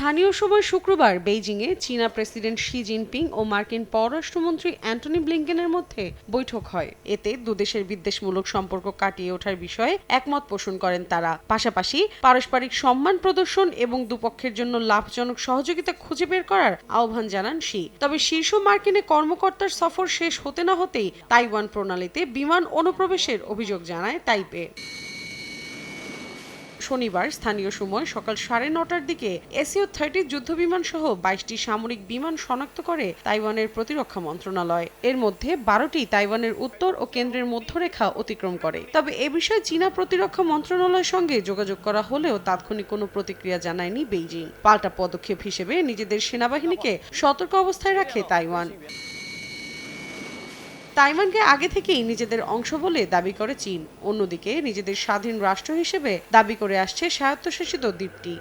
স্থানীয় সময় শুক্রবার বেইজিংয়ে চীনা প্রেসিডেন্ট শি জিনপিং ও মার্কিন পররাষ্ট্রমন্ত্রী অ্যান্টনি ব্লিংকেনের মধ্যে বৈঠক হয়। এতে দুদেশের বিদ্বেষমূলক সম্পর্ক কাটিয়ে ওঠার বিষয়ে একমত পোষণ করেন তারা। পাশাপাশি পারস্পরিক সম্মান প্রদর্শন এবং দুপক্ষের জন্য লাভজনক সহযোগিতা খুঁজে বের করার আহ্বান জানান শি। তবে শীর্ষ মার্কিনে কর্মকর্তার সফর শেষ হতে না হতেই তাইওয়ান প্রণালীতে বিমান অনুপ্রবেশের অভিযোগ জানায় তাইপে। শনিবার স্থানীয় সময় সকাল 9:30টার দিকে SU-30 যুদ্ধবিমান সহ 22টি সামরিক বিমান শনাক্ত করে তাইওয়ানের প্রতিরক্ষা মন্ত্রণালয়। এর মধ্যে 12টি তাইওয়ানের উত্তর ও কেন্দ্রের মধ্যরেখা অতিক্রম করে। তবে এ বিষয়ে চীনা প্রতিরক্ষা মন্ত্রণালয়ের সঙ্গে যোগাযোগ করা হলেও তাৎক্ষণিক কোনো প্রতিক্রিয়া জানায়নি বেইজিং। পাল্টা পদক্ষেপ হিসেবে নিজেদের সেনাবাহিনীকে সতর্ক অবস্থায় রাখে তাইওয়ান। তাইওয়ানকে আগে থেকেই নিজেদের অংশ বলে দাবি করে চীন। অন্যদিকে নিজেদের স্বাধীন রাষ্ট্র হিসেবে দাবি করে আসছে স্বায়ত্তশাসিত দ্বীপটি।